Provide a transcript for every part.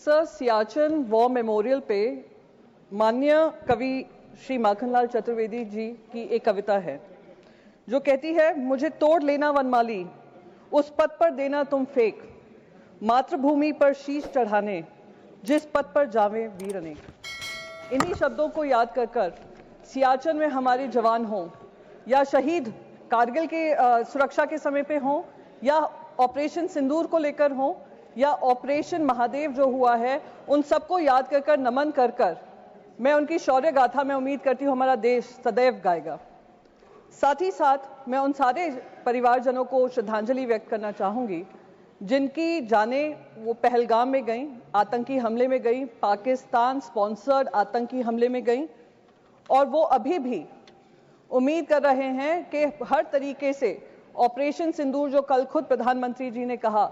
Sir, Siachen war memorial पे माननीय कवि श्री माखनलाल चतुर्वेदी जी की एक कविता है जो कहती है, मुझे तोड़ लेना वनमाली, उस पद पर देना तुम फेंक, मातृभूमि पर शीश चढ़ाने, जिस पद पर जावे वीर अनेक। इन्हीं शब्दों को याद कर सियाचिन में हमारे जवान हों या शहीद कारगिल के सुरक्षा के समय पे हों या ऑपरेशन सिंदूर को लेकर हों या ऑपरेशन महादेव जो हुआ है, उन सबको याद कर नमन कर मैं उनकी शौर्य गाथा में उम्मीद करती हूँ हमारा देश सदैव गाएगा। साथ ही साथ मैं उन सारे परिवारजनों को श्रद्धांजलि व्यक्त करना चाहूंगी जिनकी जाने वो पहलगाम में गई, आतंकी हमले में गई, पाकिस्तान स्पॉन्सर्ड आतंकी हमले में गई, और वो अभी भी उम्मीद कर रहे हैं कि हर तरीके से ऑपरेशन सिंदूर, जो कल खुद प्रधानमंत्री जी ने कहा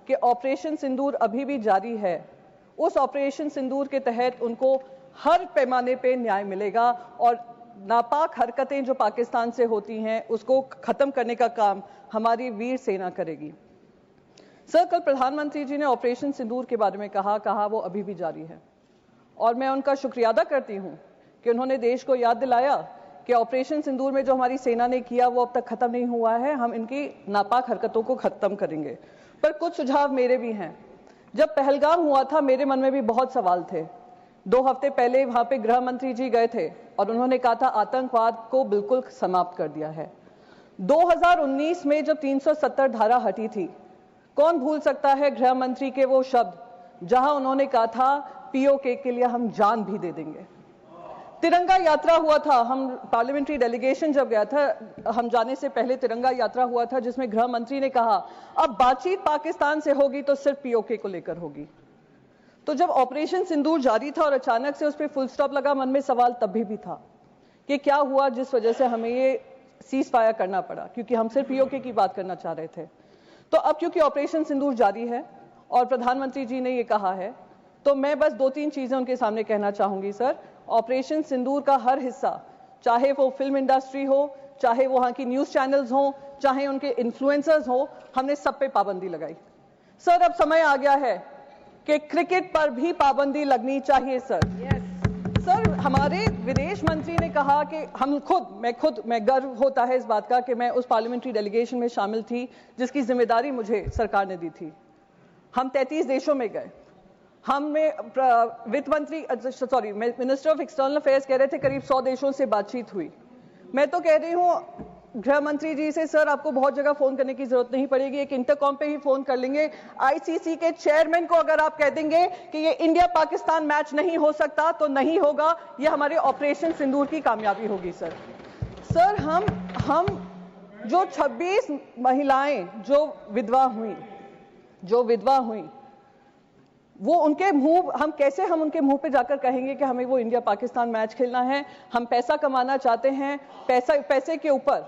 कि ऑपरेशन सिंदूर अभी भी जारी है, उस ऑपरेशन सिंदूर के तहत उनको हर पैमाने पे न्याय मिलेगा और नापाक हरकतें जो पाकिस्तान से होती हैं उसको खत्म करने का काम हमारी वीर सेना करेगी। सर, कल प्रधानमंत्री जी ने ऑपरेशन सिंदूर के बारे में कहा वो अभी भी जारी है और मैं उनका शुक्रिया अदा करती हूं कि उन्होंने देश को याद दिलाया कि ऑपरेशन सिंदूर में जो हमारी सेना ने किया वो अब तक खत्म नहीं हुआ है, हम इनकी नापाक हरकतों को खत्म करेंगे। पर कुछ सुझाव मेरे भी हैं। जब पहलगाम हुआ था मेरे मन में भी बहुत सवाल थे। 2 हफ्ते पहले वहां पे गृह मंत्री जी गए थे और उन्होंने कहा था आतंकवाद को बिल्कुल समाप्त कर दिया है। 2019 में जब 370 धारा हटी थी, कौन भूल सकता है गृह मंत्री के वो शब्द जहां उन्होंने कहा था पीओके के लिए हम जान भी दे देंगे। तिरंगा यात्रा हुआ था, हम पार्लियामेंट्री डेलीगेशन जब गया था, हम जाने से पहले तिरंगा यात्रा हुआ था जिसमें गृह मंत्री ने कहा अब बातचीत पाकिस्तान से होगी तो सिर्फ पीओके को लेकर होगी। तो जब ऑपरेशन सिंदूर जारी था और अचानक से उस पर फुल स्टॉप लगा, मन में सवाल तब भी था कि क्या हुआ जिस वजह से हमें ये सीज फायर करना पड़ा, क्योंकि हम सिर्फ पीओके की बात करना चाह रहे थे। तो अब क्योंकि ऑपरेशन सिंदूर जारी है और प्रधानमंत्री जी ने ये कहा है, तो मैं बस 2-3 चीजें उनके सामने कहना चाहूंगी। सर, ऑपरेशन सिंदूर का हर हिस्सा, चाहे वो फिल्म इंडस्ट्री हो, चाहे वहां की न्यूज चैनल्स हो, चाहे उनके इन्फ्लुएंसर्स हो, हमने सब पे पाबंदी लगाई। सर, अब समय आ गया है कि क्रिकेट पर भी पाबंदी लगनी चाहिए। सर, हमारे विदेश मंत्री ने कहा कि मैं गर्व होता है इस बात का कि मैं उस पार्लियामेंट्री डेलीगेशन में शामिल थी जिसकी जिम्मेदारी मुझे सरकार ने दी थी। हम 33 देशों में गए। मिनिस्टर ऑफ एक्सटर्नल अफेयर्स कह रहे थे करीब 100 देशों से बातचीत हुई। मैं तो कह रही हूं गृह मंत्री जी से, सर आपको बहुत जगह फोन करने की जरूरत नहीं पड़ेगी, एक इंटरकॉम पे ही फोन कर लेंगे। आईसीसी के चेयरमैन को अगर आप कह देंगे कि ये इंडिया पाकिस्तान मैच नहीं हो सकता तो नहीं होगा, ये हमारे ऑपरेशन सिंदूर की कामयाबी होगी। सर, हम जो 26 महिलाएं जो विधवा हुई वो उनके मुंह, हम उनके मुंह पे जाकर कहेंगे कि हमें वो इंडिया पाकिस्तान मैच खेलना है, हम पैसा कमाना चाहते हैं, पैसे के ऊपर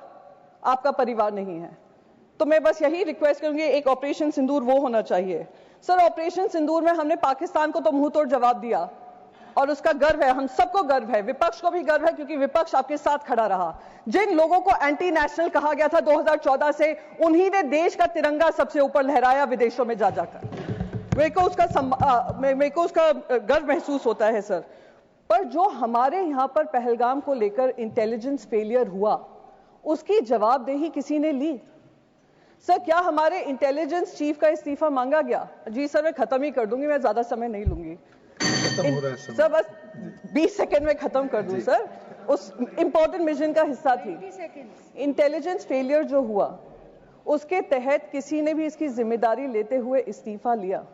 आपका परिवार नहीं है। तो मैं बस यही रिक्वेस्ट करूंगी, एक ऑपरेशन सिंदूर वो होना चाहिए। सर, ऑपरेशन सिंदूर में हमने पाकिस्तान को तो मुंह तोड़ जवाब दिया और उसका गर्व है, हम सबको गर्व है, विपक्ष को भी गर्व है क्योंकि विपक्ष आपके साथ खड़ा रहा। जिन लोगों को एंटी नेशनल कहा गया था 2014 से, उन्हीं ने देश का तिरंगा सबसे ऊपर लहराया विदेशों में जाकर। मेरे को उसका गर्व महसूस होता है। सर, पर जो हमारे यहां पर पहलगाम को लेकर इंटेलिजेंस फेलियर हुआ, उसकी जवाबदेही किसी ने ली? सर, क्या हमारे इंटेलिजेंस चीफ का इस्तीफा मांगा गया? जी सर, मैं खत्म ही कर दूंगी, मैं ज्यादा समय नहीं लूंगी। सर, बस 20 सेकेंड में खत्म कर दूं। सर, उस इंपॉर्टेंट मिशन का हिस्सा थी। इंटेलिजेंस फेलियर जो हुआ उसके तहत किसी ने भी इसकी जिम्मेदारी लेते हुए इस्तीफा लिया?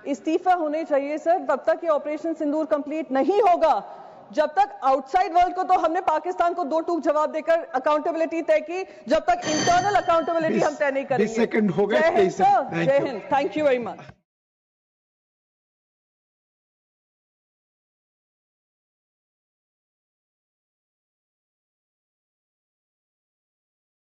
इस्तीफा होने चाहिए सर। तब तक ये ऑपरेशन सिंदूर कंप्लीट नहीं होगा जब तक आउटसाइड वर्ल्ड को तो हमने पाकिस्तान को 2 टूक जवाब देकर अकाउंटेबिलिटी तय की, जब तक इंटरनल अकाउंटेबिलिटी हम तय नहीं करेंगे। 20 सेकंड हो गए। जय Hind, thank you very much.